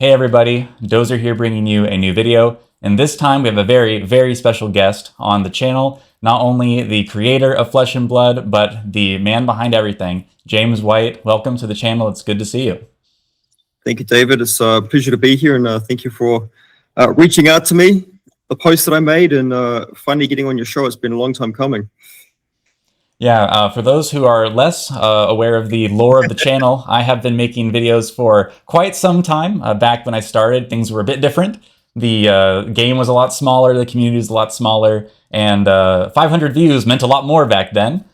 Hey everybody, Dozr here bringing you a new video, and this time we have a very, very special guest on the channel. Not only the creator of Flesh and Blood, but the man behind everything, James White. Welcome to the channel, it's good to see you. Thank you, David. It's a pleasure to be here, and thank you for reaching out to me, the post that I made, and finally getting on your show. It's been a long time coming. Yeah, for those who are less aware of the lore of the channel, I have been making videos for quite some time. Back when I started, things were a bit different. The game was a lot smaller, the community was a lot smaller, and 500 views meant a lot more back then.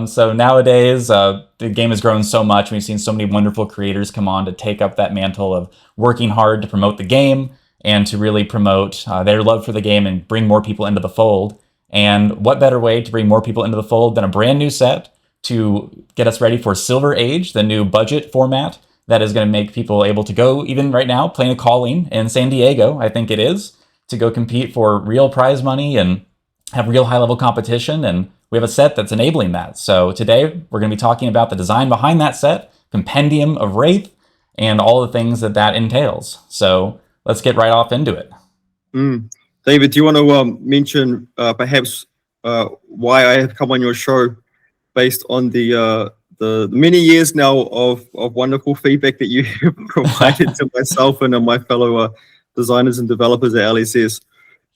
So nowadays, the game has grown so much, and we've seen so many wonderful creators come on to take up that mantle of working hard to promote the game and to really promote their love for the game and bring more people into the fold. And what better way to bring more people into the fold than a brand new set to get us ready for Silver Age, the new budget format that is going to make people able to go, even right now, playing a calling in San Diego, I think it is, to go compete for real prize money and have real high-level competition. And we have a set that's enabling that. So today we're going to be talking about the design behind that set, Compendium of Rathe, and all the things that that entails. So let's get right off into it. David, do you want to mention perhaps why I have come on your show based on the many years now of wonderful feedback that you have provided to myself and my fellow designers and developers at LSS?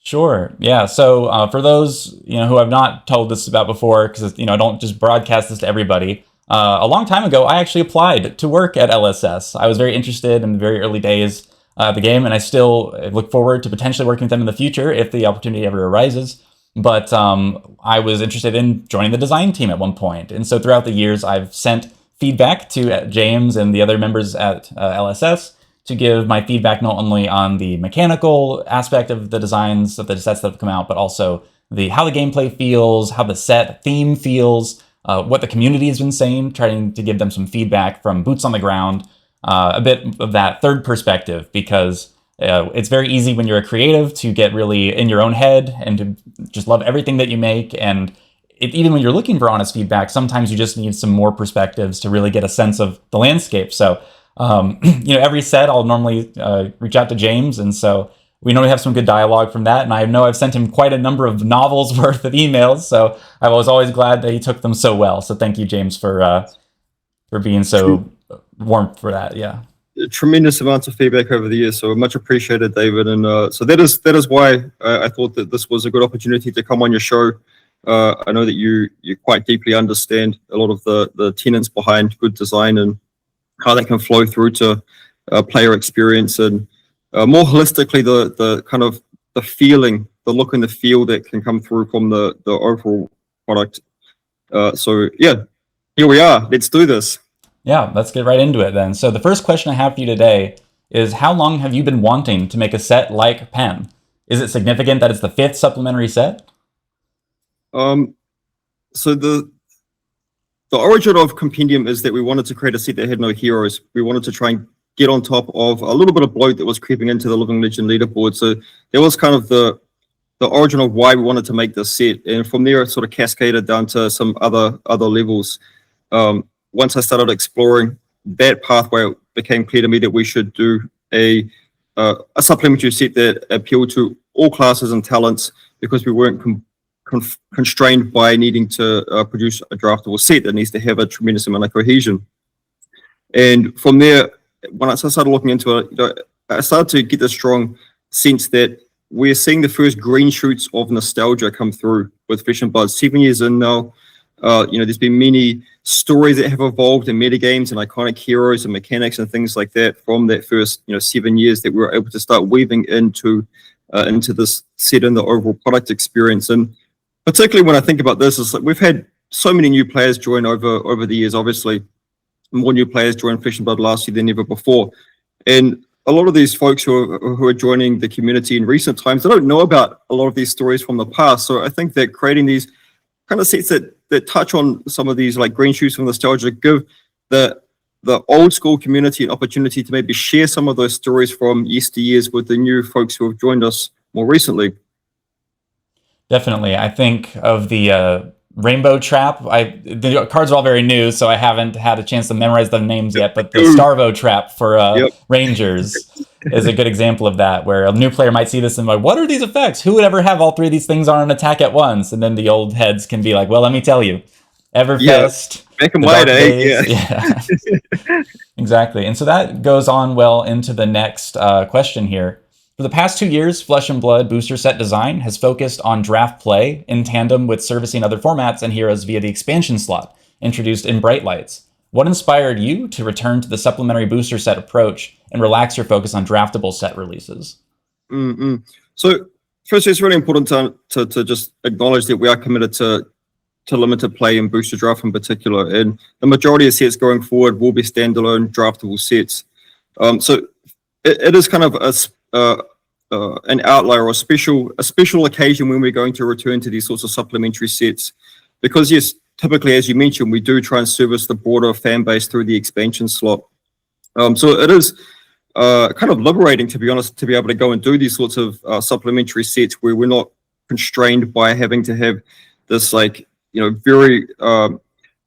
Sure. Yeah. So for those who I've not told this about before, because I don't just broadcast this to everybody. A long time ago, I actually applied to work at LSS. I was very interested in the very early days of the game, and I still look forward to potentially working with them in the future if the opportunity ever arises. But I was interested in joining the design team at one point, and so throughout the years, I've sent feedback to James and the other members at LSS to give my feedback not only on the mechanical aspect of the designs of the sets that have come out, but also how the gameplay feels, how the set theme feels, what the community has been saying, trying to give them some feedback from boots on the ground, a bit of that third perspective, because it's very easy when you're a creative to get really in your own head and to just love everything that you make. And even when you're looking for honest feedback, sometimes you just need some more perspectives to really get a sense of the landscape. So every set I'll normally reach out to James, and so we normally have some good dialogue from that. And I know I've sent him quite a number of novels worth of emails, so I was always glad that he took them so well. So thank you, James, for being so warm for that. Yeah, tremendous amounts of feedback over the years, so much appreciated, David. And so that is why I thought that this was a good opportunity to come on your show. I know that you quite deeply understand a lot of the tenets behind good design and how that can flow through to player experience, and more holistically the kind of the feeling, the look and the feel that can come through from the overall product. So yeah, here we are. Let's do this. Yeah, let's get right into it then. So the first question I have for you today is, how long have you been wanting to make a set like Pen? Is it significant that it's the 5th supplementary set? So the origin of Compendium is that we wanted to create a set that had no heroes. We wanted to try and get on top of a little bit of bloat that was creeping into the Living Legend leaderboard. So that was kind of the origin of why we wanted to make this set, and from there it sort of cascaded down to some other levels. Once I started exploring that pathway, it became clear to me that we should do a supplementary set that appealed to all classes and talents, because we weren't constrained by needing to produce a draftable set that needs to have a tremendous amount of cohesion. And from there, when I started looking into it, I started to get the strong sense that we're seeing the first green shoots of nostalgia come through with Flesh and Blood. 7 years in now, there's been many stories that have evolved in metagames and iconic heroes and mechanics and things like that from that first 7 years that we were able to start weaving into this set and the overall product experience. And particularly when I think about this, it's like we've had so many new players join over the years. Obviously, more new players joined Flesh and Blood last year than ever before, and a lot of these folks who are joining the community in recent times, they don't know about a lot of these stories from the past. So I think that creating these kind of sets that touch on some of these like green shoots from nostalgia give the old school community an opportunity to maybe share some of those stories from yesteryears with the new folks who have joined us more recently. Definitely. I think of the Rainbow Trap. The cards are all very new, so I haven't had a chance to memorize the names yet, but the Starvo Trap for Rangers. is a good example of that, where a new player might see this and like, what are these effects? Who would ever have all three of these things on an attack at once? And then the old heads can be like, well, let me tell you, Everfest, back in the my dark day, days. Yeah. Exactly. And so that goes on well into the next question here. For the past 2 years, Flesh and Blood booster set design has focused on draft play in tandem with servicing other formats and heroes via the expansion slot introduced in Bright Lights. What inspired you to return to the supplementary booster set approach and relax your focus on draftable set releases? So, firstly, it's really important to just acknowledge that we are committed to limited play and booster draft in particular. And the majority of sets going forward will be standalone draftable sets. So it is kind of an outlier or a special occasion when we're going to return to these sorts of supplementary sets. Because yes, typically, as you mentioned, we do try and service the broader fan base through the expansion slot. So it is kind of liberating, to be honest, to be able to go and do these sorts of supplementary sets where we're not constrained by having to have this very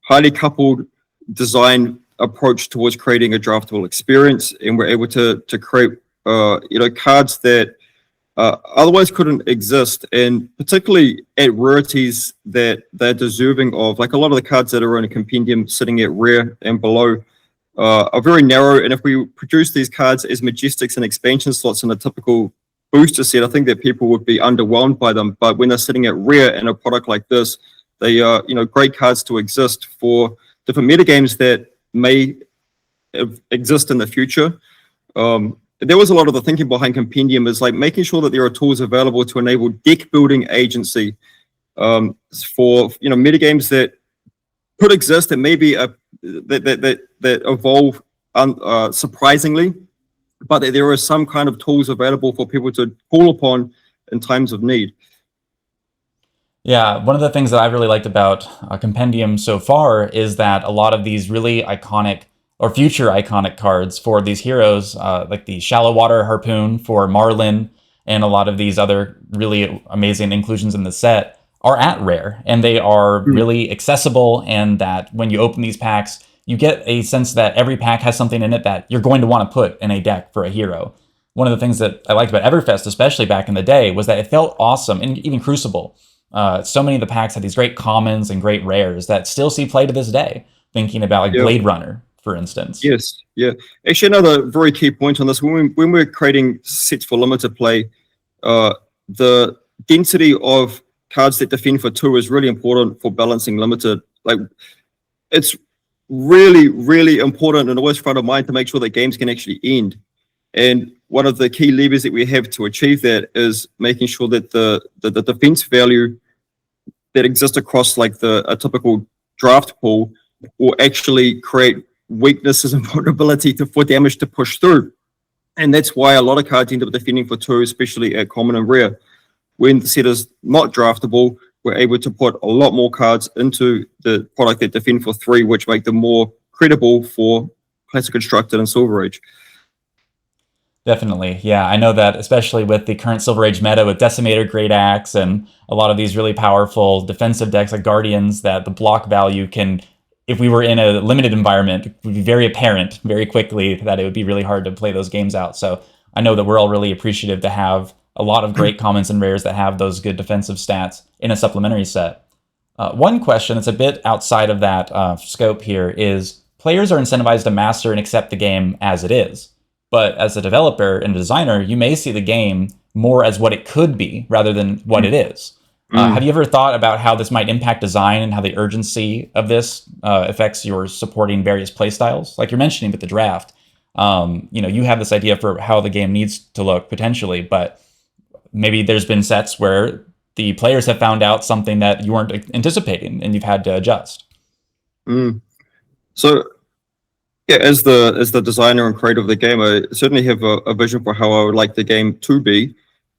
highly coupled design approach towards creating a draftable experience, and we're able to create cards that otherwise couldn't exist, and particularly at rarities that they're deserving of. Like a lot of the cards that are in a compendium sitting at rare and below are very narrow, and if we produce these cards as majestics and expansion slots in a typical booster set, I think that people would be underwhelmed by them. But when they're sitting at rare in a product like this, they are great cards to exist for different metagames that may exist in the future. There was a lot of the thinking behind Compendium is like making sure that there are tools available to enable deck building agency for metagames that could exist and maybe that evolve surprisingly, but that there are some kind of tools available for people to call upon in times of need. Yeah, one of the things that I've really liked about Compendium so far is that a lot of these really iconic or future iconic cards for these heroes, like the Shallow Water Harpoon for Marlin, and a lot of these other really amazing inclusions in the set are at rare, and they are really accessible, and that when you open these packs, you get a sense that every pack has something in it that you're going to want to put in a deck for a hero. One of the things that I liked about Everfest, especially back in the day, was that it felt awesome, and even Crucible. So many of the packs had these great commons and great rares that still see play to this day, thinking about like Blade Runner, for instance. Yes, yeah. Actually, another very key point on this, when we're creating sets for limited play, the density of cards that defend for 2 is really important for balancing limited. Like, it's really, really important and always front of mind to make sure that games can actually end. And one of the key levers that we have to achieve that is making sure that the defense value that exists across like a typical draft pool will actually create weaknesses and vulnerability for damage to push through. And that's why a lot of cards end up defending for 2, especially at common and rare. When the set is not draftable, we're able to put a lot more cards into the product that defend for 3, which make them more credible for Classic Constructed and Silver Age. Definitely, yeah. I know that especially with the current Silver Age meta with Decimator, Great Axe, and a lot of these really powerful defensive decks like Guardians, that the block value can, if we were in a limited environment, it would be very apparent very quickly that it would be really hard to play those games out. So I know that we're all really appreciative to have a lot of great commons and rares that have those good defensive stats in a supplementary set. One question that's a bit outside of that scope here is players are incentivized to master and accept the game as it is. But as a developer and a designer, you may see the game more as what it could be rather than what it is. Have you ever thought about how this might impact design and how the urgency of this affects your supporting various playstyles? Like you're mentioning with the draft, you have this idea for how the game needs to look potentially, but maybe there's been sets where the players have found out something that you weren't anticipating and you've had to adjust. So, yeah, as the designer and creator of the game, I certainly have a vision for how I would like the game to be.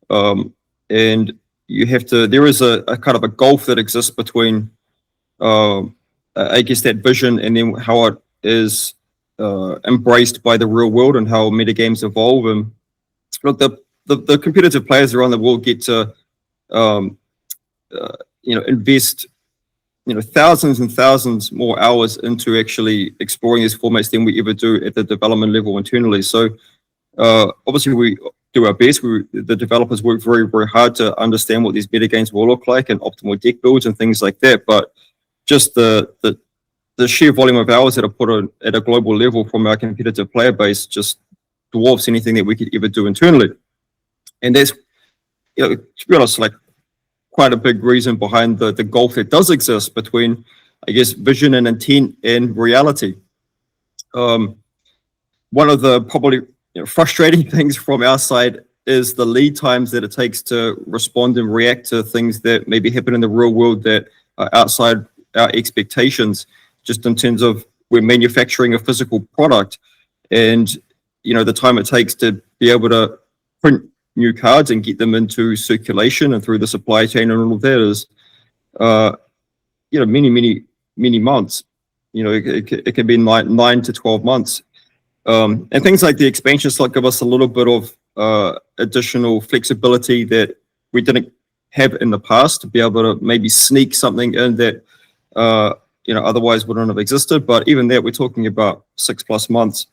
And you have to, there is a kind of a gulf that exists between, I guess, that vision and then how it is embraced by the real world and how metagames evolve. And look, the competitive players around the world get to, invest thousands and thousands more hours into actually exploring these formats than we ever do at the development level internally. So Obviously we do our best. The developers work very, very hard to understand what these metagames will look like and optimal deck builds and things like that. But just the sheer volume of hours that are put on at a global level from our competitive player base just dwarfs anything that we could ever do internally. And that's, to be honest, like quite a big reason behind the gulf that does exist between, I guess, vision and intent and reality. One of the probably frustrating things from our side is the lead times that it takes to respond and react to things that maybe happen in the real world that are outside our expectations, just in terms of we're manufacturing a physical product, and the time it takes to be able to print new cards and get them into circulation and through the supply chain and all of that is many months. It can be 9 to 12 months. And things like the expansion slot give us a little bit of additional flexibility that we didn't have in the past, to be able to maybe sneak something in that otherwise wouldn't have existed. But even that, we're talking about 6+ months.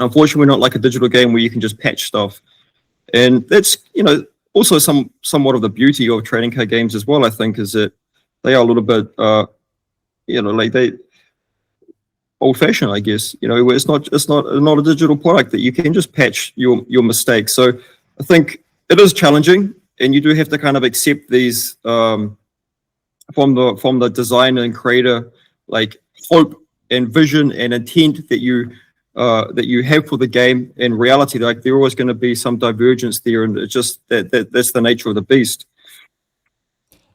Unfortunately, we're not like a digital game where you can just patch stuff. And that's also somewhat of the beauty of trading card games as well, I think, is that they are a little bit like they old-fashioned, I guess, where it's not a digital product that you can just patch your mistakes. So I think it is challenging, and you do have to kind of accept these from the designer and creator, like hope and vision and intent that you have for the game. In reality, like there always going to be some divergence there, and it's just that's the nature of the beast.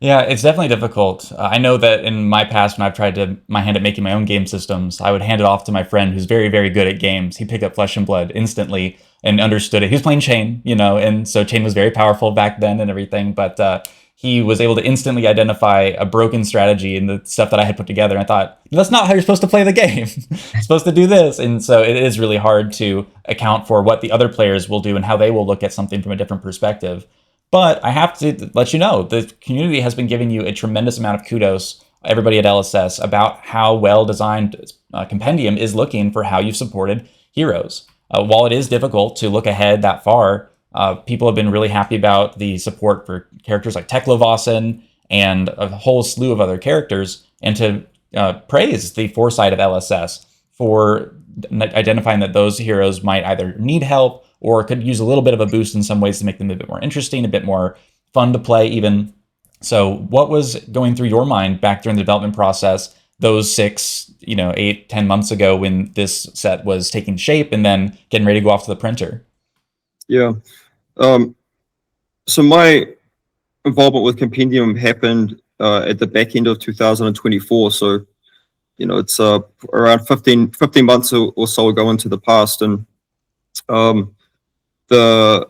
Yeah, it's definitely difficult. I know that in my past, when I've tried my hand at making my own game systems, I would hand it off to my friend who's very, very good at games. He picked up Flesh and Blood instantly and understood it. He was playing Chain, and so Chain was very powerful back then and everything, but he was able to instantly identify a broken strategy in the stuff that I had put together. And I thought, that's not how you're supposed to play the game. You're supposed to do this. And so it is really hard to account for what the other players will do and how they will look at something from a different perspective. But I have to let you know, the community has been giving you a tremendous amount of kudos, everybody at LSS, about how well designed Compendium is looking for how you've supported heroes. While it is difficult to look ahead that far, people have been really happy about the support for characters like Teklovossen and a whole slew of other characters, and to praise the foresight of LSS for identifying that those heroes might either need help or could use a little bit of a boost in some ways to make them a bit more interesting, a bit more fun to play even. So what was going through your mind back during the development process, those 6, 8, 10 months ago when this set was taking shape and then getting ready to go off to the printer? Yeah. So my involvement with Compendium happened at the back end of 2024. So, it's around 15 months or so ago into the past. And the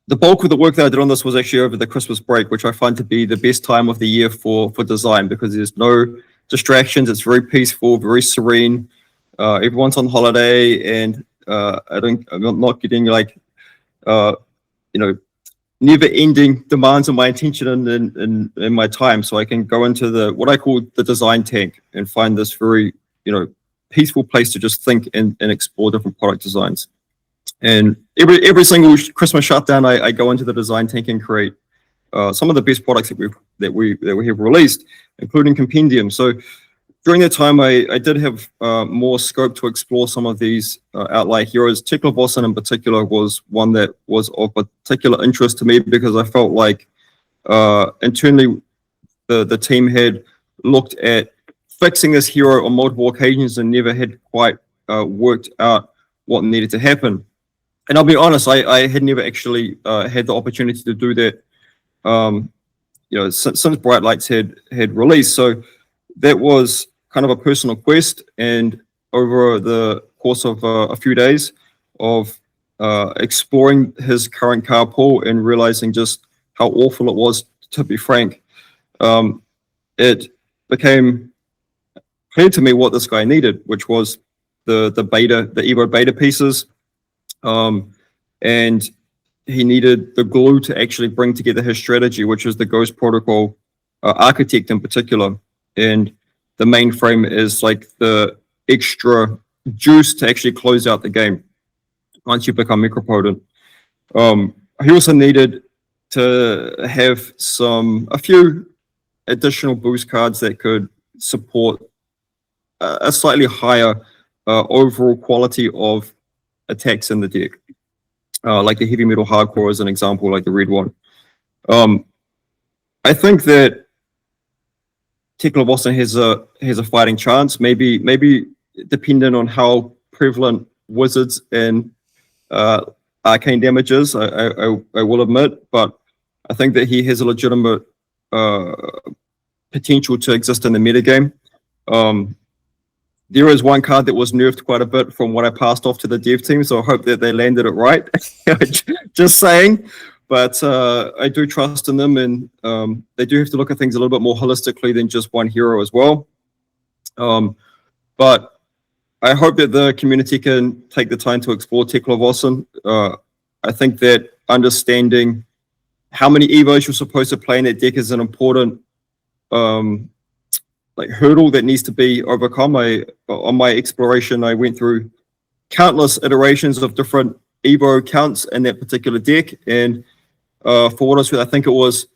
bulk of the work that I did on this was actually over the Christmas break, which I find to be the best time of the year for design, because there's no distractions. It's very peaceful, very serene. Everyone's on holiday, and I'm not getting like never-ending demands on my attention and my time. So I can go into what I call the design tank and find this very peaceful place to just think and explore different product designs. And every single Christmas shutdown, I go into the design tank and create some of the best products that we have released, including Compendium. So during that time, I did have more scope to explore some of these outlier heroes. Teklovossen in particular was one that was of particular interest to me, because I felt like internally the team had looked at fixing this hero on multiple occasions and never had quite worked out what needed to happen. And I'll be honest, I had never actually had the opportunity to do that, since Bright Lights had released. So that was kind of a personal quest, and over the course of a few days of exploring his current card pool and realizing just how awful it was, to be frank, it became clear to me what this guy needed, which was the Evo beta pieces. And he needed the glue to actually bring together his strategy, which is the Ghost Protocol architect in particular. And the mainframe is like the extra juice to actually close out the game. once you become Necropotent. He also needed to have a few additional boost cards that could support a slightly higher overall quality of attacks in the deck. Like the Heavy Metal Hardcore as an example, like the red one. I think that Teklovossen has a fighting chance. Maybe depending on how prevalent wizards and arcane damage is, I will admit, but I think that he has a legitimate potential to exist in the metagame. There is one card that was nerfed quite a bit from what I passed off to the dev team, so I hope that they landed it right. Just saying. But I do trust in them, and they do have to look at things a little bit more holistically than just one hero as well. But I hope that the community can take the time to explore Teklovossen. I think that understanding how many Evos you're supposed to play in that deck is an important hurdle that needs to be overcome. On my exploration, I went through countless iterations of different Evo counts in that particular deck, and for what it's worth, I think it was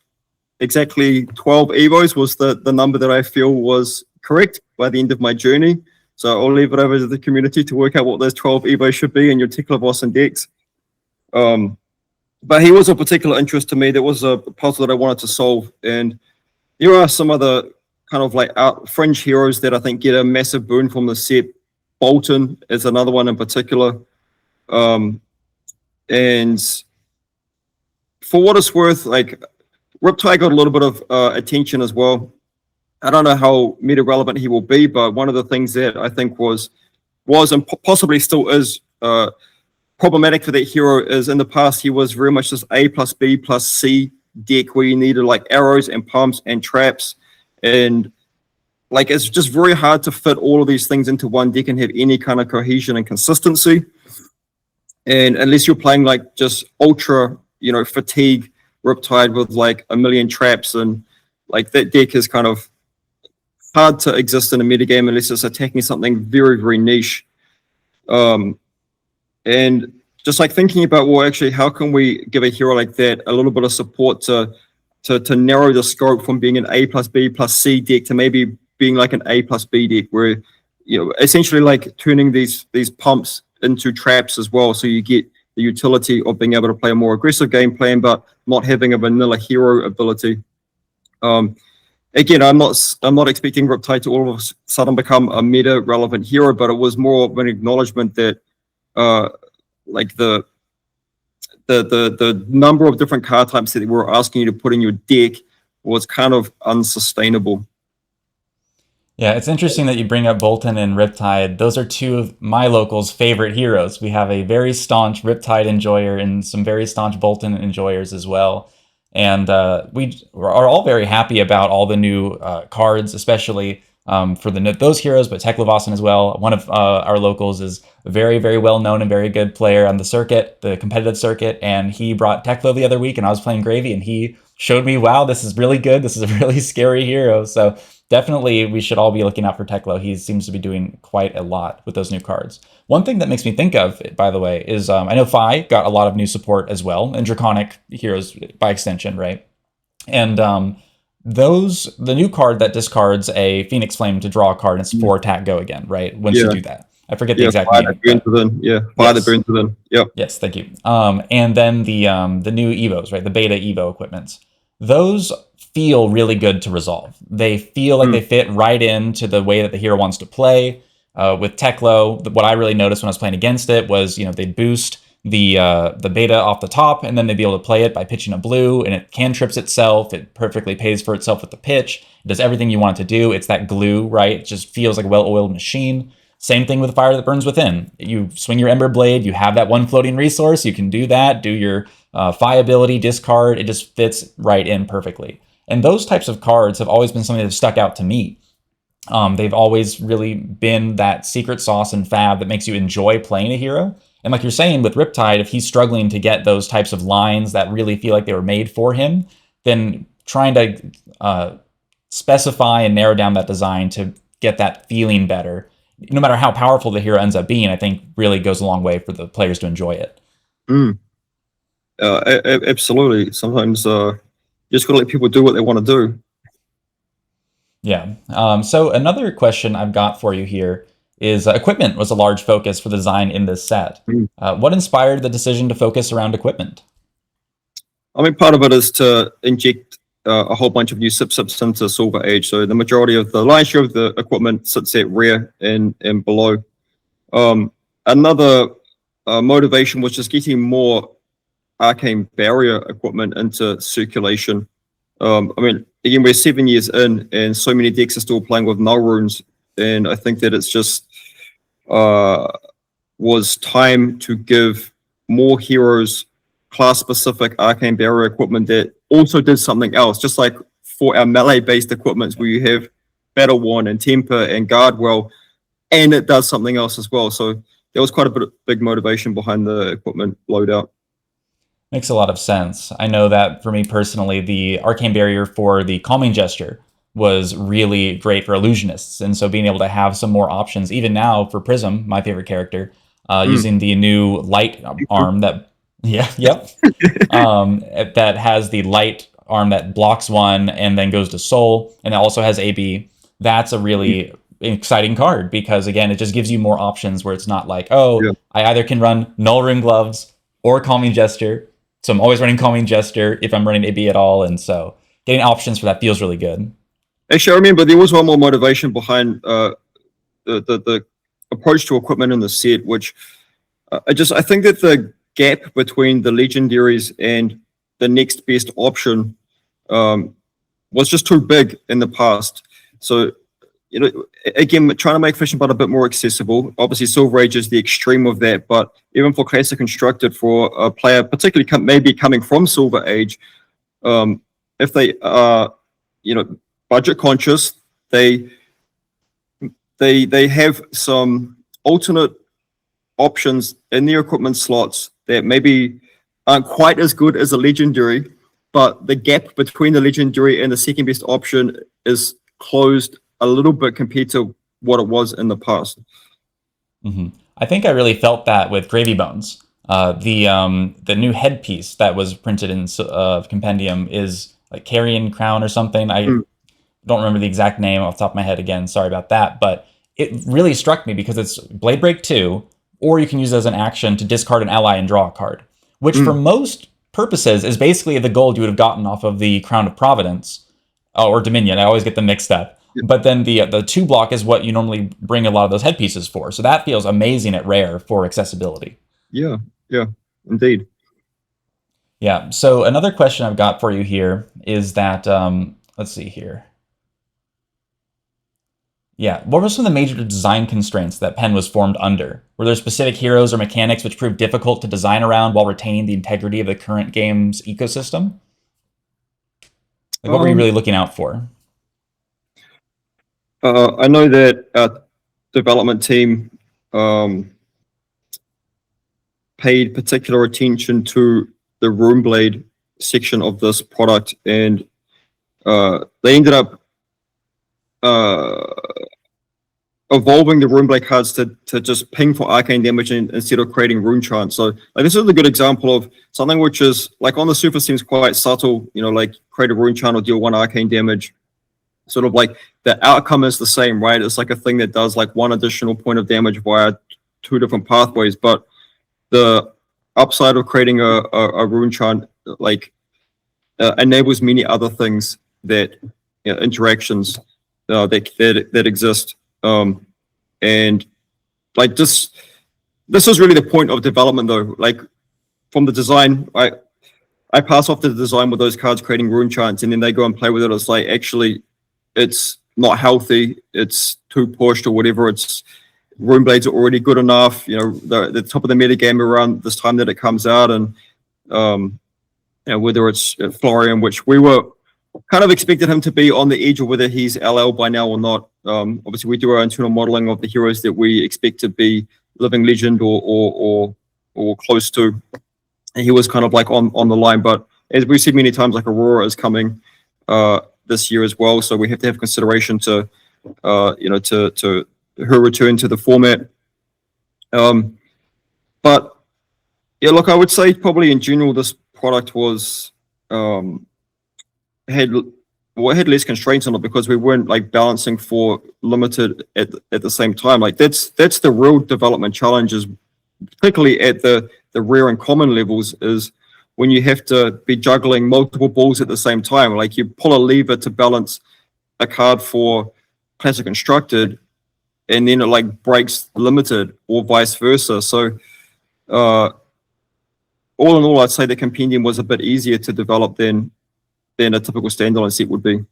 exactly 12 Evos was the number that I feel was correct by the end of my journey. So I'll leave it over to the community to work out what those 12 Evos should be in your Teklovossen decks. But he was of particular interest to me. There was a puzzle that I wanted to solve, and there are some other kind of like fringe heroes that I think get a massive boon from the set. Boltyn is another one in particular. And for what it's worth, like Riptide got a little bit of attention as well. I don't know how meta relevant he will be, but one of the things that I think was and possibly still is problematic for that hero is in the past he was very much this A plus B plus C deck where you needed like arrows and pumps and traps, and like it's just very hard to fit all of these things into one deck and have any kind of cohesion and consistency. And unless you're playing like just ultra, fatigue Riptide with like a million traps, and like that deck is kind of hard to exist in a metagame unless it's attacking something very, very niche. And just like thinking about, well, actually, how can we give a hero like that a little bit of support to narrow the scope from being an A plus B plus C deck to maybe being like an A plus B deck, where essentially like turning these pumps into traps as well, so you get the utility of being able to play a more aggressive game plan, but not having a vanilla hero ability. Again, I'm not expecting Riptide to all of a sudden become a meta relevant hero, but it was more of an acknowledgement that like the number of different card types that we're asking you to put in your deck was kind of unsustainable. Yeah, it's interesting that you bring up Boltyn and Riptide. Those are two of my locals' favorite heroes. We have a very staunch Riptide enjoyer and some very staunch Boltyn enjoyers as well. And we are all very happy about all the new cards, especially for those heroes, but Teklovossen as well. One of our locals is a very, very well-known and very good player on the circuit, the competitive circuit, and he brought Teklo the other week, and I was playing Gravy, and he showed me, wow, this is really good. This is a really scary hero. So definitely we should all be looking out for Teklo. He seems to be doing quite a lot with those new cards. One thing that makes me think of, by the way, is I know Fi got a lot of new support as well, and Draconic heroes by extension, right? And the new card that discards a Phoenix Flame to draw a card, and it's 4 attack, go again, right? Once you do that. I forget the exact name. Fire that burns within. Yep. Yes, thank you. And then the new Evos, right? The beta Evo equipments. Those feel really good to resolve. They feel like they fit right into the way that the hero wants to play. With Teklo, what I really noticed when I was playing against it was, they'd boost the beta off the top, and then they'd be able to play it by pitching a blue, and it cantrips itself. It perfectly pays for itself with the pitch. It does everything you want it to do. It's that glue, right? It just feels like a well-oiled machine. Same thing with Fire That Burns Within. You swing your Ember Blade, you have that one floating resource, you can do that, do your Fi ability, discard, it just fits right in perfectly. And those types of cards have always been something that stuck out to me. They've always really been that secret sauce and fab that makes you enjoy playing a hero. And like you're saying with Riptide, if he's struggling to get those types of lines that really feel like they were made for him, then trying to specify and narrow down that design to get that feeling better no matter how powerful the hero ends up being, I think really goes a long way for the players to enjoy it. Absolutely. Sometimes you just gotta let people do what they want to do. Yeah. So another question I've got for you here is equipment was a large focus for the design in this set. What inspired the decision to focus around equipment? I mean, part of it is to inject a whole bunch of new sips into Silver Age. So the majority of the lion's share of the equipment sits at rare and below. Another motivation was just getting more arcane barrier equipment into circulation. I mean, again, we're 7 years in, and so many decks are still playing with null runes, and I think that it's just was time to give more heroes class-specific arcane barrier equipment that also did something else. Just like for our melee-based equipments, where you have Battle Wand and Temper and Guardwell, and it does something else as well. So there was quite a big motivation behind the equipment loadout. Makes a lot of sense. I know that for me personally, the arcane barrier for the calming gesture was really great for illusionists, and so being able to have some more options, even now for Prism, my favorite character, using the new light arm that, that has the light arm that blocks one and then goes to soul, and it also has AB. That's a really exciting card because again, it just gives you more options where it's not like, I either can run Null Ring Gloves or Calming Gesture. So I'm always running Calming Gesture if I'm running AB at all, and so getting options for that feels really good. Actually, I remember there was one more motivation behind the approach to equipment in the set, which I think that the gap between the legendaries and the next best option was just too big in the past. So, again, trying to make Flesh and Blood a bit more accessible. Obviously, Silver Age is the extreme of that, but even for Classic Constructed, for a player, particularly maybe coming from Silver Age, if they are, budget conscious, they have some alternate options in their equipment slots that maybe aren't quite as good as a legendary, but the gap between the legendary and the second best option is closed a little bit compared to what it was in the past. I think I really felt that with Gravy Bones. The new headpiece that was printed in Compendium is like Carrion Crown or something. I don't remember the exact name off the top of my head again. Sorry about that. But it really struck me because it's Blade Break 2, or you can use it as an action to discard an ally and draw a card, which for most purposes is basically the gold you would have gotten off of the Crown of Providence or Dominion. I always get them mixed up. But then the 2 block is what you normally bring a lot of those headpieces for. So that feels amazing at rare for accessibility. Yeah, indeed. Yeah. So another question I've got for you here is that, let's see here. Yeah. What were some of the major design constraints that Pen was formed under? Were there specific heroes or mechanics which proved difficult to design around while retaining the integrity of the current game's ecosystem? Like, what were you really looking out for? I know that our development team paid particular attention to the Runeblade section of this product, and they ended up evolving the Runeblade cards to just ping for arcane damage instead of creating rune chants. So this is a good example of something which is like on the surface seems quite subtle, like create a rune chant or deal 1 arcane damage. Sort of like the outcome is the same, right? It's like a thing that does like 1 additional point of damage via 2 different pathways, but the upside of creating a rune chant enables many other things that interactions that exist, and like this is really the point of development, though. Like from the design, I pass off the design with those cards creating rune chants, and then they go and play with it. It's like actually it's not healthy, it's too pushed or whatever. It's Runeblades are already good enough, the top of the meta game around this time that it comes out, and whether it's Florian, which we were kind of expected him to be on the edge of whether he's LL by now or not. Obviously we do our internal modeling of the heroes that we expect to be living legend or close to, and he was kind of like on the line. But as we've said many times, like Aurora is coming this year as well, so we have to have consideration to her return to the format. But yeah, look, I would say probably in general this product was had less constraints on it because we weren't like balancing for limited at the same time. Like that's the real development challenges, particularly at the rare and common levels, is when you have to be juggling multiple balls at the same time. Like you pull a lever to balance a card for classic constructed, and then it like breaks limited or vice versa. So all in all, I'd say the Compendium was a bit easier to develop than a typical standalone set would be.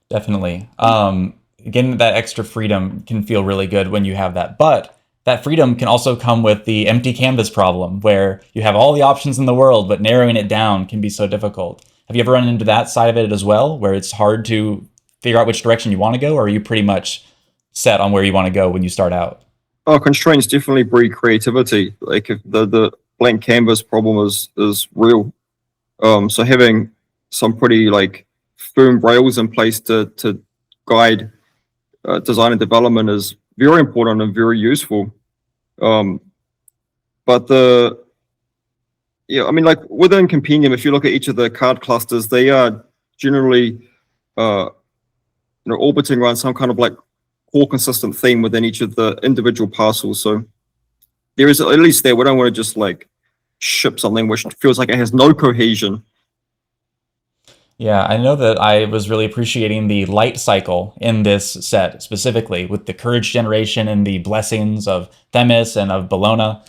Definitely. Getting that extra freedom can feel really good when you have that, but that freedom can also come with the empty canvas problem, where you have all the options in the world, but narrowing it down can be so difficult. Have you ever run into that side of it as well, where it's hard to figure out which direction you want to go, or are you pretty much set on where you want to go when you start out? Oh, constraints definitely breed creativity. Like if the blank canvas problem is real. So having some pretty like firm rails in place to guide design and development is very important and very useful. But I mean, like within Compendium, if you look at each of the card clusters, they are generally orbiting around some kind of like core consistent theme within each of the individual parcels. So there is at least there. We don't want to just like ship something which feels like it has no cohesion. Yeah, I know that I was really appreciating the light cycle in this set, specifically with the courage generation and the blessings of Themis and of Bologna.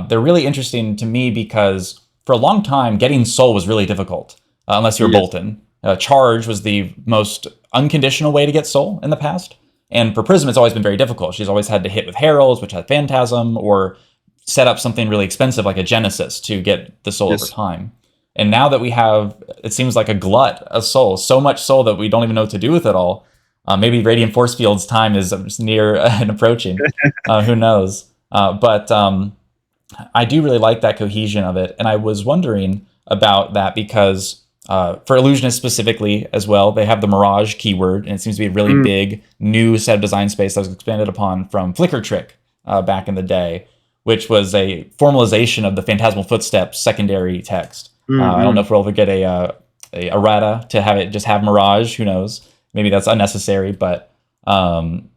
They're really interesting to me because for a long time, getting soul was really difficult, unless you were Boltyn. Charge was the most unconditional way to get soul in the past. And for Prism, it's always been very difficult. She's always had to hit with Heralds, which had Phantasm, or set up something really expensive like a Genesis to get the soul over time. And now that we have, it seems like a glut of soul, so much soul that we don't even know what to do with it all. Maybe Radiant Force Field's time is near and approaching. Who knows? But I do really like that cohesion of it. And I was wondering about that because for Illusionists specifically as well, they have the Mirage keyword, and it seems to be a really big new set of design space that was expanded upon from Flicker Trick back in the day, which was a formalization of the Phantasmal Footsteps secondary text. I don't know if we'll ever get a errata to have it just have Mirage. Who knows? Maybe that's unnecessary, but getting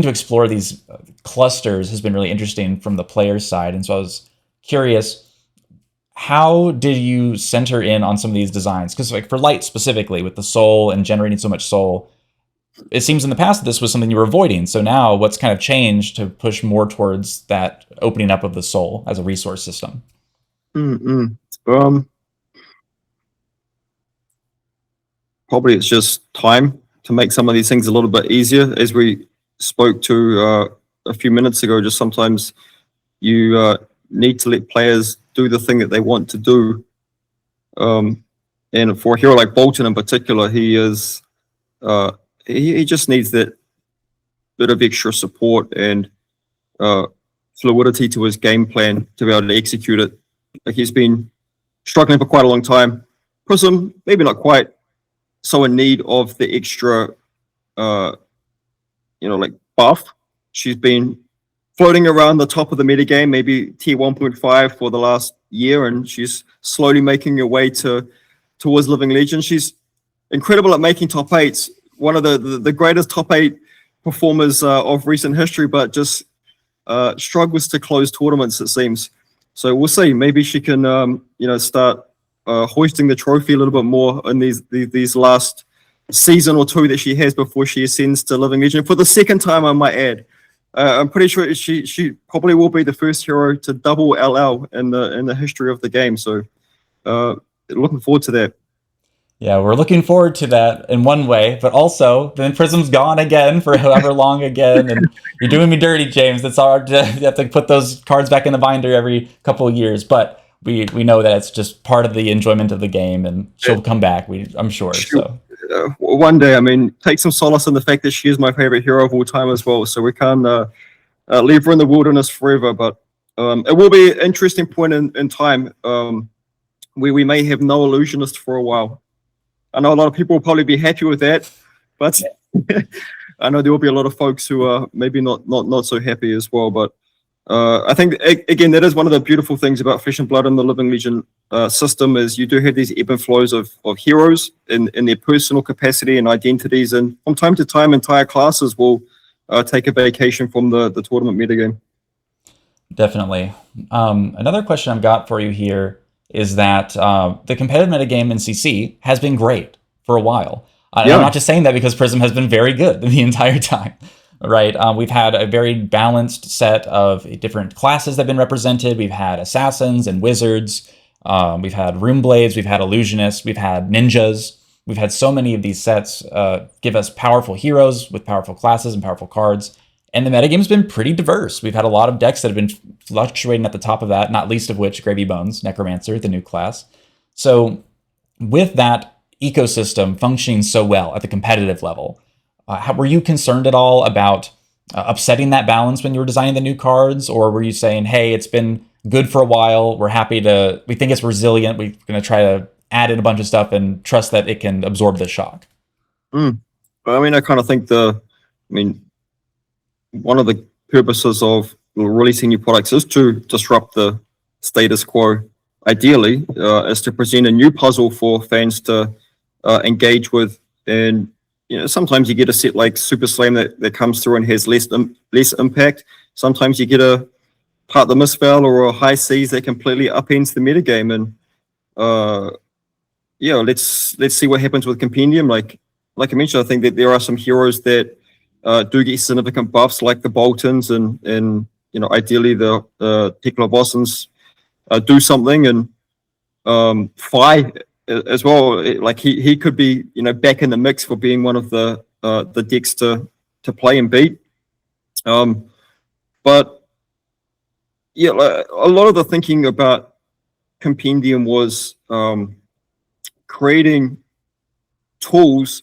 to explore these clusters has been really interesting from the player's side. And so I was curious, how did you center in on some of these designs? Because like for Light specifically, with the soul and generating so much soul, it seems in the past that this was something you were avoiding. So now what's kind of changed to push more towards that opening up of the soul as a resource system? Probably it's just time to make some of these things a little bit easier. As we spoke to a few minutes ago, just sometimes you need to let players do the thing that they want to do. And for a hero like Boltyn in particular, he is he just needs that bit of extra support and fluidity to his game plan to be able to execute it. Like he's been struggling for quite a long time. Prism, maybe not quite so in need of the extra, like buff. She's been floating around the top of the metagame, maybe tier 1.5 for the last year, and she's slowly making her way towards Living Legend. She's incredible at making top eights, one of the greatest top 8 performers of recent history, but just struggles to close tournaments, it seems. So we'll see. Maybe she can, start hoisting the trophy a little bit more in these last season or two that she has before she ascends to Living Legend for the second time, I might add. I'm pretty sure she probably will be the first hero to double LL in the history of the game. So looking forward to that. Yeah, we're looking forward to that in one way, but also then Prism's gone again for however long again, and you're doing me dirty, James. It's hard to you have to put those cards back in the binder every couple of years, but we know that it's just part of the enjoyment of the game, and she'll come back. I'm sure. So one day, I mean, take some solace in the fact that she is my favorite hero of all time as well. So we can't leave her in the wilderness forever, but it will be an interesting point in time where we may have no illusionist for a while. I know a lot of people will probably be happy with that, but I know there will be a lot of folks who are maybe not so happy as well. But I think again that is one of the beautiful things about Flesh and Blood and the Living Legion system is you do have these ebb and flows of heroes in their personal capacity and identities, and from time to time, entire classes will take a vacation from the tournament metagame. Definitely. Another question I've got for you here is that the competitive metagame in CC has been great for a while. I'm not just saying that because Prism has been very good the entire time, right? We've had a very balanced set of different classes that have been represented. We've had assassins and wizards. We've had rune blades. We've had illusionists. We've had ninjas. We've had so many of these sets give us powerful heroes with powerful classes and powerful cards. And the metagame's been pretty diverse. We've had a lot of decks that have been fluctuating at the top of that, not least of which Gravy Bones, Necromancer, the new class. So with that ecosystem functioning so well at the competitive level, were you concerned at all about upsetting that balance when you were designing the new cards? Or were you saying, hey, it's been good for a while, we think it's resilient, we're going to try to add in a bunch of stuff and trust that it can absorb the shock? I mean, I kind of think one of the purposes of releasing new products is to disrupt the status quo. Ideally, is to present a new puzzle for fans to engage with. And sometimes you get a set like Super Slam that comes through and has less impact. Sometimes you get a Part the Misspell or a High Seas that completely upends the metagame. And let's see what happens with Compendium. Like I mentioned, I think that there are some heroes that do get significant buffs, like the Boltyns and ideally the Teklovossens do something, and Fi as well. Like he could be back in the mix for being one of the decks to play and beat. But yeah, a lot of the thinking about Compendium was creating tools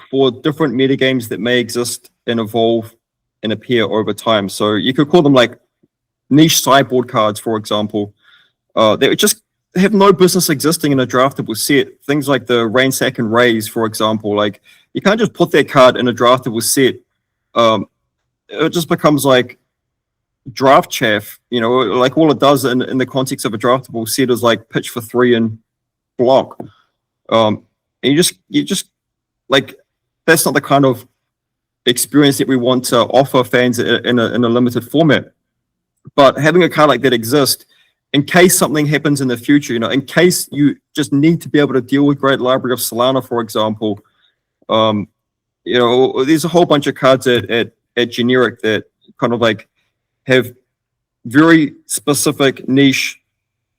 for different metagames that may exist and evolve and appear over time. So you could call them like niche sideboard cards, for example. They would just have no business existing in a draftable set. Things like the Ransack and Raise, for example. Like you can't just put that card in a draftable set. It just becomes like draft chaff. Like all it does in the context of a draftable set is like pitch for 3 and block. And you just like, that's not the kind of experience that we want to offer fans in a limited format. But having a card like that exist in case something happens in the future, in case you just need to be able to deal with Great Library of Solana, for example. There's a whole bunch of cards at Generic that kind of like have very specific niche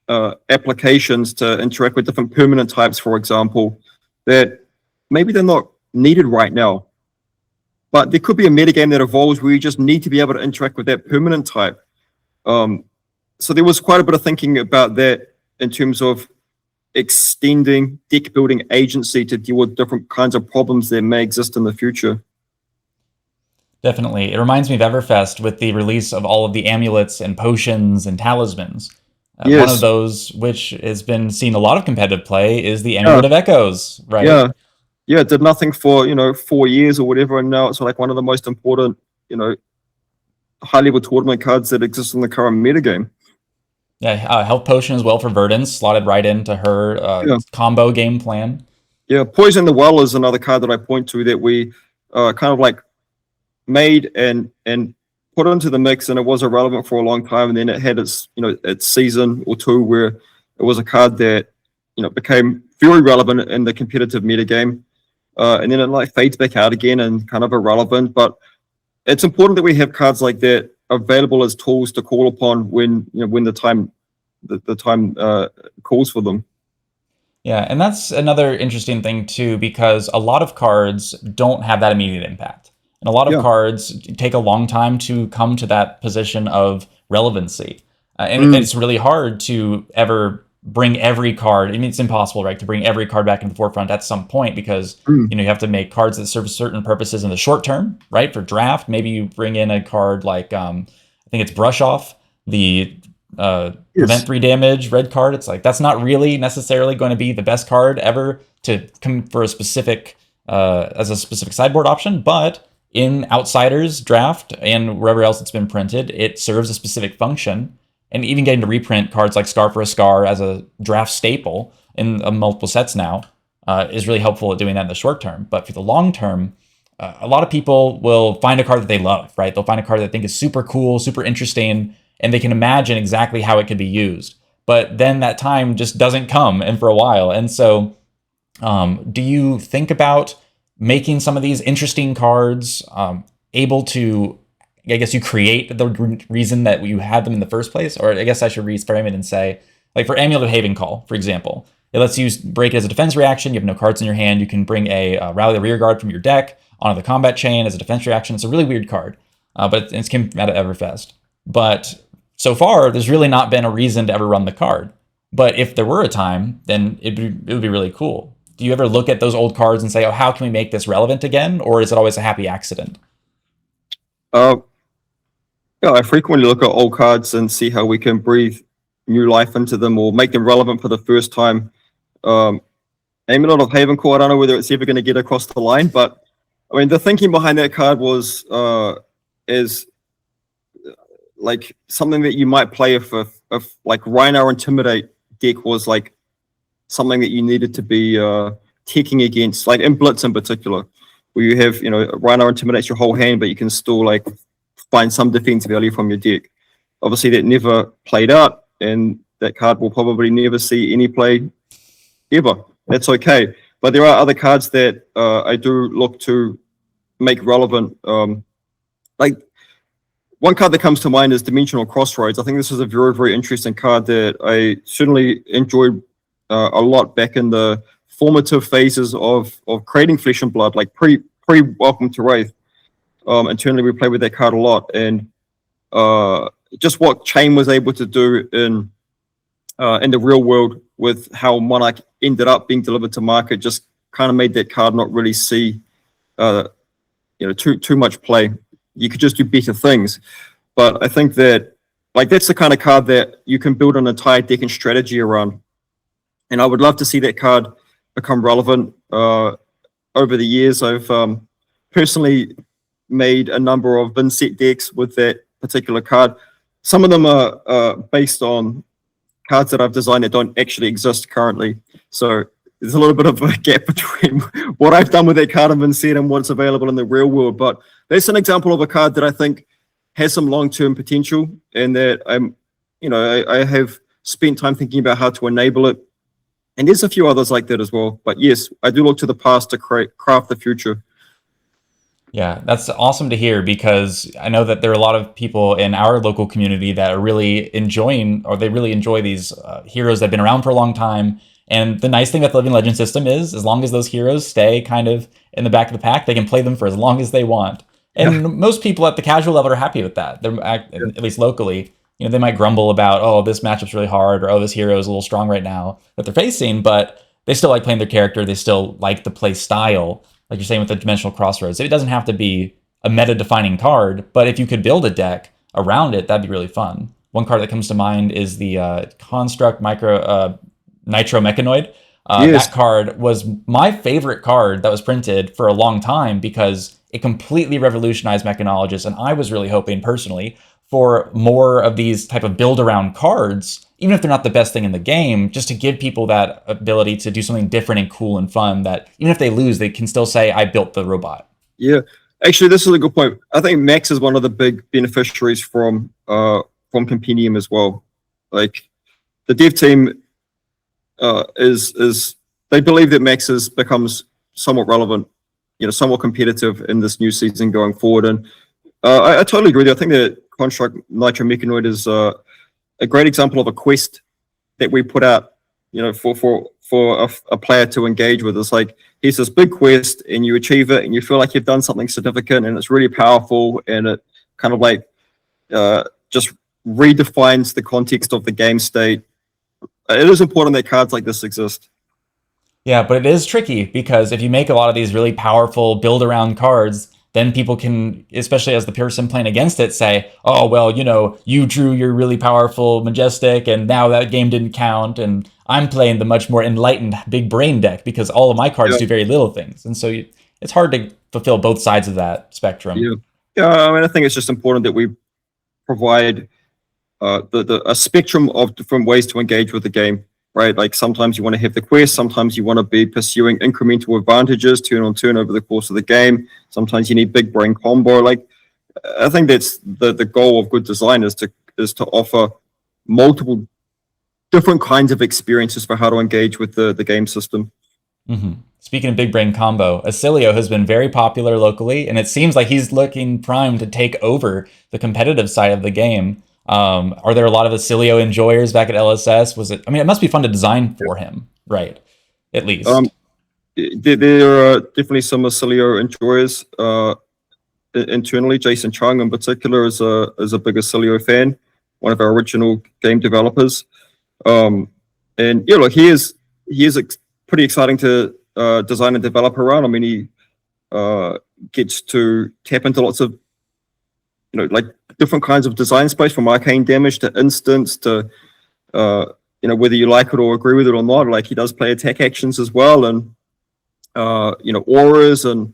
applications to interact with different permanent types, for example, that maybe they're not needed right now. But there could be a metagame that evolves where you just need to be able to interact with that permanent type. So there was quite a bit of thinking about that in terms of extending deck building agency to deal with different kinds of problems that may exist in the future. Definitely. It reminds me of Everfest with the release of all of the amulets and potions and talismans. Yes. One of those, which has been seen a lot of competitive play, is the Amulet of Echoes, right? Yeah, it did nothing for 4 years or whatever, and now it's like one of the most important high-level tournament cards that exist in the current metagame. Yeah, Health Potion as well for Verdance, slotted right into her combo game plan. Yeah, Poison the Well is another card that I point to that we kind of like made and put into the mix, and it was irrelevant for a long time, and then it had its its season or two where it was a card that became very relevant in the competitive metagame. And then it like fades back out again and kind of irrelevant. But it's important that we have cards like that available as tools to call upon when when the time calls for them. Yeah, and that's another interesting thing too, because a lot of cards don't have that immediate impact, and a lot of cards take a long time to come to that position of relevancy, and it's really hard to ever bring every card. I mean, it's impossible, right, to bring every card back into the forefront at some point, because you have to make cards that serve certain purposes in the short term, right? For draft, maybe you bring in a card like I think it's Brush Off, the prevent 3 damage red card. It's like that's not really necessarily going to be the best card ever to come for a specific as a specific sideboard option, but in Outsiders draft and wherever else it's been printed, it serves a specific function. And even getting to reprint cards like Scar for a Scar as a draft staple in multiple sets now is really helpful at doing that in the short term. But for the long term, a lot of people will find a card that they love, right? They'll find a card that they think is super cool, super interesting, and they can imagine exactly how it could be used. But then that time just doesn't come, and for a while. And so do you think about making some of these interesting cards able to, I guess, you create the reason that you had them in the first place? Or I guess I should reframe it and say, like for Amulet of Haven Call, for example, it lets you break it as a defense reaction. You have no cards in your hand. You can bring a Rally the Rearguard from your deck onto the combat chain as a defense reaction. It's a really weird card, but it's came out of Everfest. But so far, there's really not been a reason to ever run the card. But if there were a time, then it would be really cool. Do you ever look at those old cards and say, oh, how can we make this relevant again? Or is it always a happy accident? Yeah, I frequently look at old cards and see how we can breathe new life into them or make them relevant for the first time. Amulet of Haven Call, I don't know whether it's ever going to get across the line, but I mean, the thinking behind that card was is like something that you might play if like Rhino Intimidate deck was like something that you needed to be taking against, like in Blitz in particular, where you have, Rhino intimidates your whole hand, but you can still like find some defense value from your deck. Obviously, that never played out, and that card will probably never see any play ever. That's okay. But there are other cards that I do look to make relevant. Like one card that comes to mind is Dimenxxional Crossroads. I think this is a very, very interesting card that I certainly enjoyed a lot back in the formative phases of creating Flesh and Blood, like pre Welcome to Rathe. Internally, we played with that card a lot, and just what Chain was able to do in the real world with how Monarch ended up being delivered to market just kind of made that card not really see too much play. You could just do better things. But I think that that's the kind of card that you can build an entire deck and strategy around. And I would love to see that card become relevant over the years. I've personally made a number of bin set decks with that particular card. Some of them are based on cards that I've designed that don't actually exist currently. So there's a little bit of a gap between what I've done with that card in bin set and what's available in the real world. But that's an example of a card that I think has some long-term potential, and that I have spent time thinking about how to enable it. And there's a few others like that as well. But yes, I do look to the past to craft the future. Yeah, that's awesome to hear, because I know that there are a lot of people in our local community that are really enjoying, or they really enjoy these heroes that have been around for a long time. And the nice thing about the Living Legend system is, as long as those heroes stay kind of in the back of the pack, they can play them for as long as they want. And most people at the casual level are happy with that. They're at least locally. They might grumble about, oh, this matchup's really hard, or oh, this hero is a little strong right now that they're facing, but they still like playing their character. They still like the play style, like you're saying with the Dimenxxional Crossroads. It doesn't have to be a meta-defining card, but if you could build a deck around it, that'd be really fun. One card that comes to mind is the Construct Nitro Mechanoid. Yes. That card was my favorite card that was printed for a long time, because it completely revolutionized Mechanologist, and I was really hoping personally for more of these type of build around cards, even if they're not the best thing in the game, just to give people that ability to do something different and cool and fun, that even if they lose, they can still say, I built the robot. Yeah, actually, this is a good point. I think Max is one of the big beneficiaries from Compendium as well. Like the dev team is they believe that Max becomes somewhat relevant, somewhat competitive in this new season going forward. And I totally agree with you. I think that Construct Nitro Mechanoid is a great example of a quest that we put out, for a player to engage with. It's like, here's this big quest, and you achieve it, and you feel like you've done something significant, and it's really powerful, and it kind of like just redefines the context of the game state. It is important that cards like this exist. Yeah, but it is tricky, because if you make a lot of these really powerful build-around cards, then people can, especially as the person playing against it, say, oh, well, you drew your really powerful Majestic, and now that game didn't count, and I'm playing the much more enlightened big brain deck because all of my cards do very little things. And so it's hard to fulfill both sides of that spectrum. Yeah. I mean, I think it's just important that we provide a spectrum of different ways to engage with the game, right? Like sometimes you want to have the quest, sometimes you want to be pursuing incremental advantages turn on turn over the course of the game. Sometimes you need big brain combo. Like I think that's the goal of good design is to offer multiple different kinds of experiences for how to engage with the game system. Mm-hmm. Speaking of big brain combo, Oscillio has been very popular locally, and it seems like he's looking primed to take over the competitive side of the game. Are there a lot of Oscillio enjoyers back at LSS? I mean, it must be fun to design for him, right? At least. There are definitely some Oscillio enjoyers internally. Jason Chung in particular is a big Oscillio fan, one of our original game developers. And yeah, look, he is pretty exciting to design and develop around. I mean, he gets to tap into lots of, like different kinds of design space, from arcane damage to instants to, whether you like it or agree with it or not. Like he does play attack actions as well, and auras, and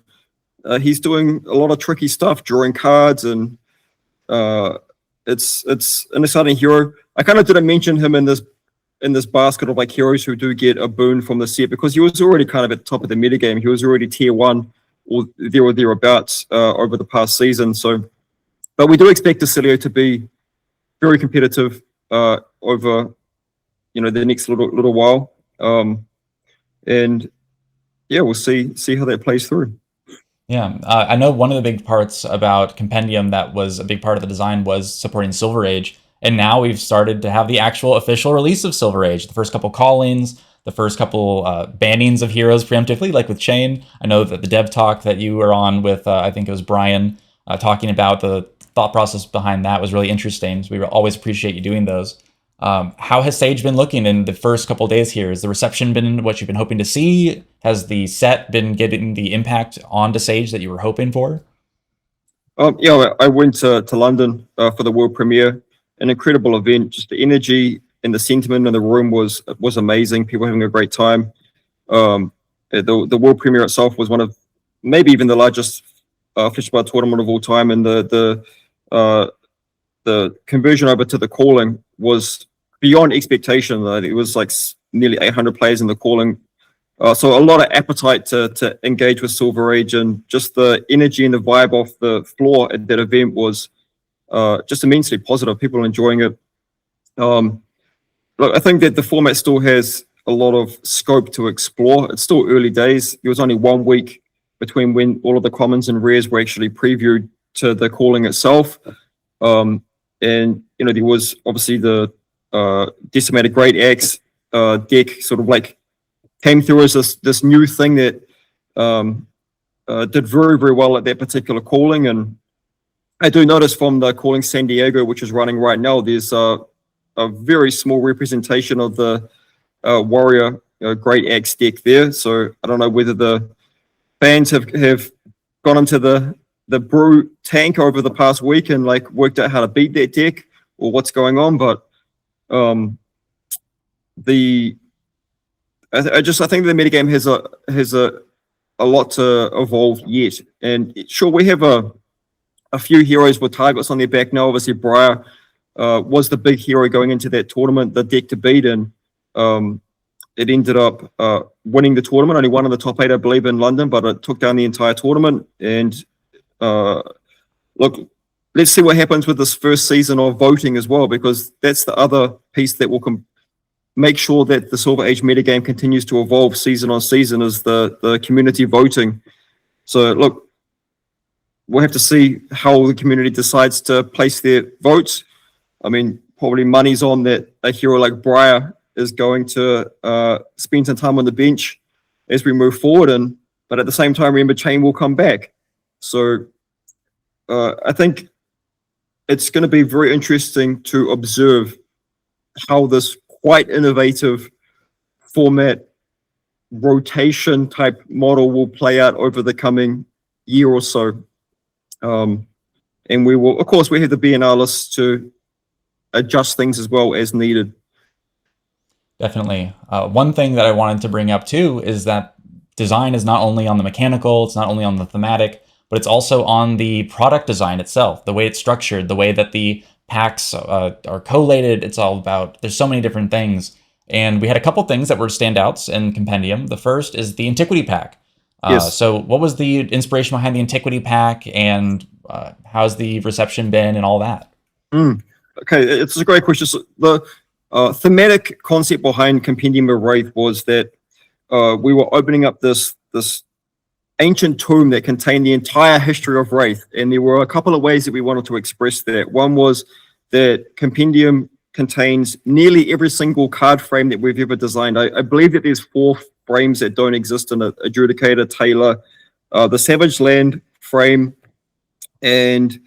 he's doing a lot of tricky stuff, drawing cards, and it's an exciting hero. I kind of didn't mention him in this basket of like heroes who do get a boon from the set, because he was already kind of at the top of the metagame. He was already tier 1 or thereabouts over the past season. So, but we do expect Oscillio to be very competitive over the next little while, and yeah, we'll see how that plays through. Yeah, I know one of the big parts about Compendium that was a big part of the design was supporting Silver Age. And now we've started to have the actual official release of Silver Age. The first couple callings, the first couple bannings of heroes preemptively, like with Chain. I know that the dev talk that you were on with, I think it was Brian, talking about the thought process behind that was really interesting. So we always appreciate you doing those. How has Sage been looking in the first couple days here? Has the reception been what you've been hoping to see? Has the set been getting the impact onto Sage that you were hoping for? Yeah, I went to London for the world premiere. An incredible event. Just the energy and the sentiment in the room was amazing. People having a great time. The world premiere itself was one of maybe even the largest Flesh and Blood tournament of all time, and the conversion over to the calling was beyond expectation. It was like nearly 800 players in the calling, so a lot of appetite to engage with Silver Age, and just the energy and the vibe off the floor at that event was just immensely positive. People enjoying it. Look, I think that the format still has a lot of scope to explore. It's still early days. There was only 1 week between when all of the commons and rares were actually previewed to the calling itself. And there was obviously the Decimated Great Axe deck sort of like came through as this new thing that did very, very well at that particular calling. And I do notice from the calling San Diego, which is running right now, there's a very small representation of the Warrior Great Axe deck there. So I don't know whether the fans have gone into the brew tank over the past week and like worked out how to beat that deck or what's going on, but I think the metagame has a lot to evolve yet. And sure, we have a few heroes with targets on their back now. Obviously, Briar was the big hero going into that tournament, the deck to beat, and it ended up winning the tournament. Only one of the top 8, I believe, in London, but it took down the entire tournament. And look, let's see what happens with this first season of voting as well, because that's the other piece that will make sure that the Silver Age metagame continues to evolve season on season, is the community voting. So look, we'll have to see how the community decides to place their votes. I mean, probably money's on that a hero like Briar is going to spend some time on the bench as we move forward, but at the same time, remember, Chain will come back. So I think it's going to be very interesting to observe how this quite innovative format rotation type model will play out over the coming year or so. And we will, of course, we have the BNR list to adjust things as well as needed. Definitely. One thing that I wanted to bring up too is that design is not only on the mechanical, it's not only on the thematic, but it's also on the product design itself, the way it's structured, the way that the packs are collated. It's all about, there's so many different things. And we had a couple things that were standouts in Compendium. The first is the Antiquity Pack. Yes. So what was the inspiration behind the Antiquity Pack, and how's the reception been and all that? Okay, it's a great question. So the thematic concept behind Compendium of Rathe was that we were opening up this ancient tomb that contained the entire history of Rathe, and there were a couple of ways that we wanted to express that. One was that Compendium contains nearly every single card frame that we've ever designed. I believe that there's 4 frames that don't exist in Adjudicator, Taylor, the Savage Land frame, and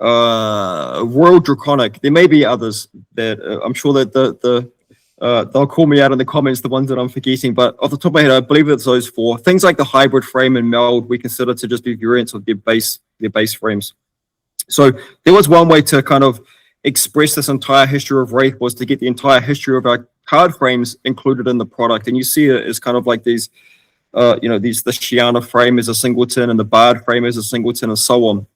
Royal Draconic. There may be others that I'm sure that they'll call me out in the comments, the ones that I'm forgetting, but off the top of my head, I believe it's those 4. Things like the hybrid frame and meld, we consider to just be variants of their base frames. So there was one way to kind of express this entire history of Rathe, was to get the entire history of our card frames included in the product. And you see it as kind of like these, the Shiana frame is a singleton, and the Bard frame is a singleton, and so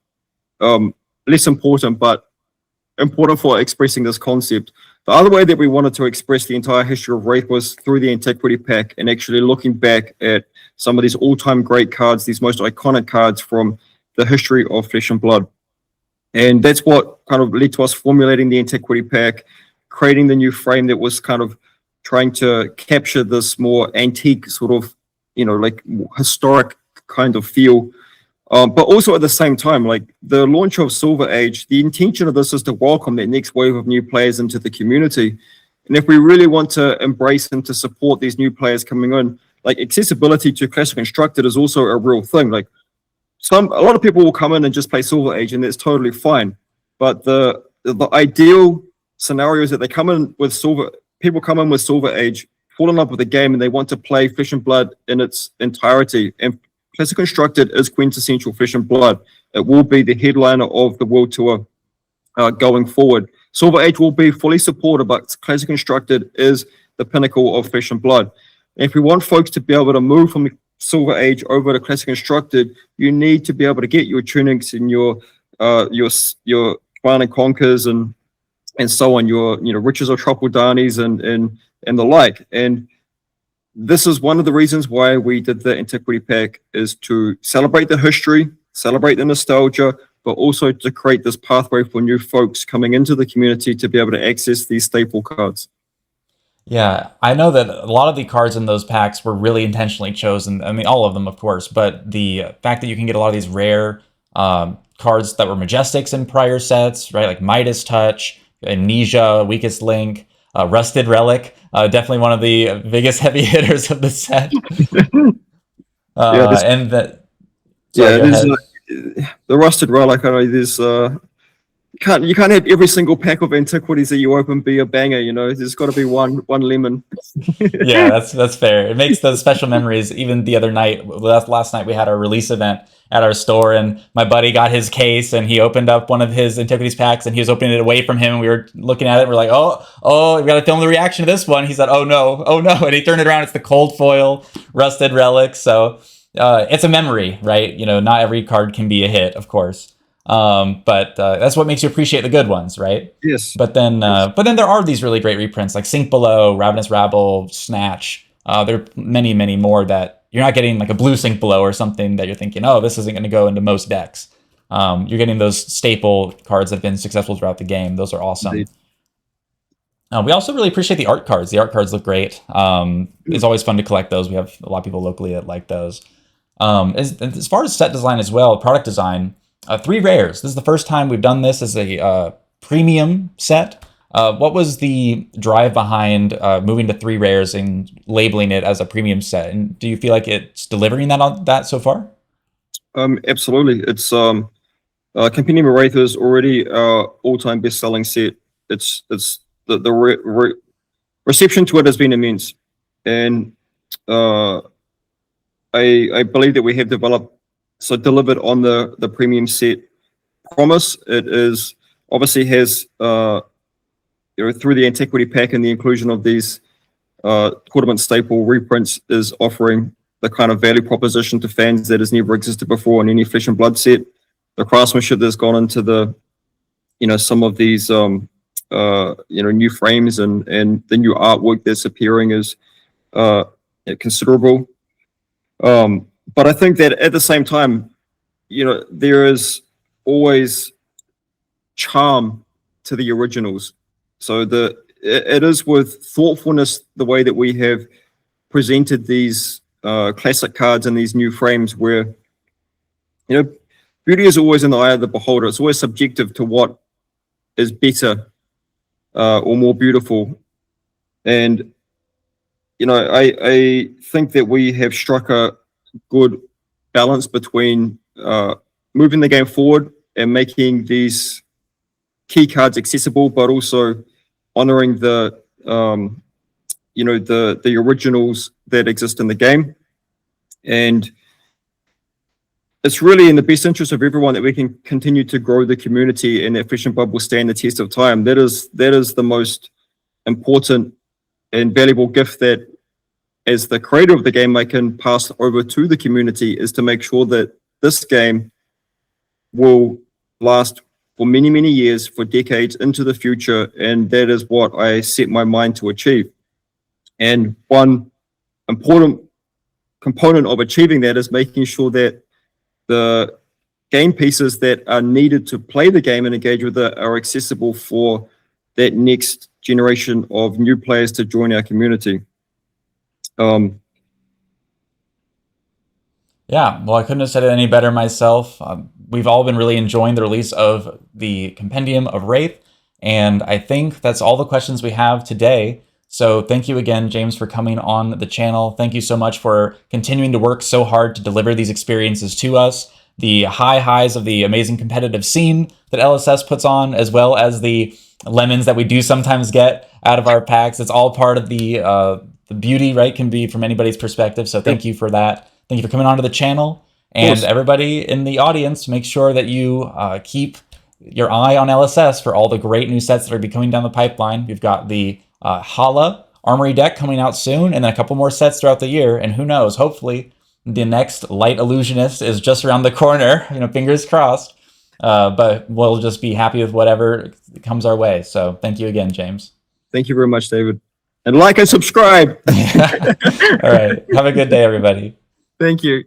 on. Less important, but important for expressing this concept. The other way that we wanted to express the entire history of Rathe was through the Antiquity Pack, and actually looking back at some of these all-time great cards, these most iconic cards from the history of Flesh and Blood. And that's what kind of led to us formulating the Antiquity Pack, creating the new frame that was kind of trying to capture this more antique sort of, like historic kind of feel. But also at the same time, like the launch of Silver Age, the intention of this is to welcome that next wave of new players into the community. And if we really want to embrace and to support these new players coming in, like accessibility to Classic Constructed is also a real thing. Like a lot of people will come in and just play Silver Age, and that's totally fine. But the ideal scenario is that people come in with Silver Age, fall in love with the game, and they want to play Flesh and Blood in its entirety. And Classic Constructed is quintessential Flesh and Blood. It will be the headliner of the World Tour going forward. Silver Age will be fully supported, but Classic Constructed is the pinnacle of Flesh and Blood. And if we want folks to be able to move from Silver Age over to Classic Constructed, you need to be able to get your tunics and your Command and Conquers and so on, your Riches of Troppeldanis and the like. And this is one of the reasons why we did the Antiquity Pack, is to celebrate the history, celebrate the nostalgia, but also to create this pathway for new folks coming into the community to be able to access these staple cards. Yeah, I know that a lot of the cards in those packs were really intentionally chosen. I mean, all of them, of course, but the fact that you can get a lot of these rare cards that were Majestics in prior sets, right? Like Midas Touch, Amnesia, Weakest Link, Rusted Relic, definitely one of the biggest heavy hitters of the set. And that. The Rusted Relic. I know there's. You can't have every single pack of antiquities that you open be a banger. There's got to be one lemon. Yeah, that's fair. It makes those special memories. Even the other night, last night, we had our release event at our store, and my buddy got his case, and he opened up one of his Antiquities packs, and he was opening it away from him, and we were looking at it, and we're like, oh, we got to film the reaction to this one. He said, oh no, and he turned it around. It's the cold foil Rusted Relic. So it's a memory, right? Not every card can be a hit, of course. But that's what makes you appreciate the good ones, right? Yes. But then there are these really great reprints like Sink Below, Ravenous Rabble, Snatch. There are many, many more that you're not getting, like a blue Sink Below or something that you're thinking, oh, this isn't going to go into most decks. You're getting those staple cards that have been successful throughout the game. Those are awesome. We also really appreciate the art cards. The art cards look great. It's always fun to collect those. We have a lot of people locally that like those. As far as set design as well, product design, 3 rares. This is the first time we've done this as a premium set. What was the drive behind moving to 3 rares and labeling it as a premium set? And do you feel like it's delivering that so far? Absolutely. It's Compendium of Rathe is already our all-time best-selling set. It's the reception to it has been immense, and I believe that we have delivered on the premium set promise. It is obviously has through the Antiquity Pack and the inclusion of these tournament staple reprints, is offering the kind of value proposition to fans that has never existed before in any Flesh and Blood set. The craftsmanship that's gone into the, some of these, new frames and the new artwork that's appearing is considerable. But I think that at the same time, there is always charm to the originals. So it is with thoughtfulness the way that we have presented these classic cards in these new frames, where beauty is always in the eye of the beholder. It's always subjective to what is better or more beautiful. And I think that we have struck a good balance between moving the game forward and making these key cards accessible, but also honoring the the originals that exist in the game. And it's really in the best interest of everyone that we can continue to grow the community, and that Flesh and Blood will stand the test of time. That is the most important and valuable gift that, as the creator of the game, I can pass over to the community, is to make sure that this game will last for many, many years, for decades into the future. And that is what I set my mind to achieve. And one important component of achieving that is making sure that the game pieces that are needed to play the game and engage with it are accessible for that next generation of new players to join our community. Yeah, well, I couldn't have said it any better myself. We've all been really enjoying the release of the Compendium of Rathe, and I think that's all the questions we have today. So thank you again, James, for coming on the channel. Thank you so much for continuing to work so hard to deliver these experiences to us. The highs of the amazing competitive scene that LSS puts on, as well as the lemons that we do sometimes get out of our packs. It's all part of the beauty, right, can be from anybody's perspective. So thank you for that. Thank you for coming onto the channel. And everybody in the audience, make sure that you keep your eye on LSS for all the great new sets that are coming down the pipeline. We've got the Hala Armory deck coming out soon, and then a couple more sets throughout the year. And who knows, hopefully the next Light Illusionist is just around the corner, fingers crossed. But we'll just be happy with whatever comes our way. So thank you again, James. Thank you very much, David. And like and subscribe. All right. Have a good day, everybody. Thank you.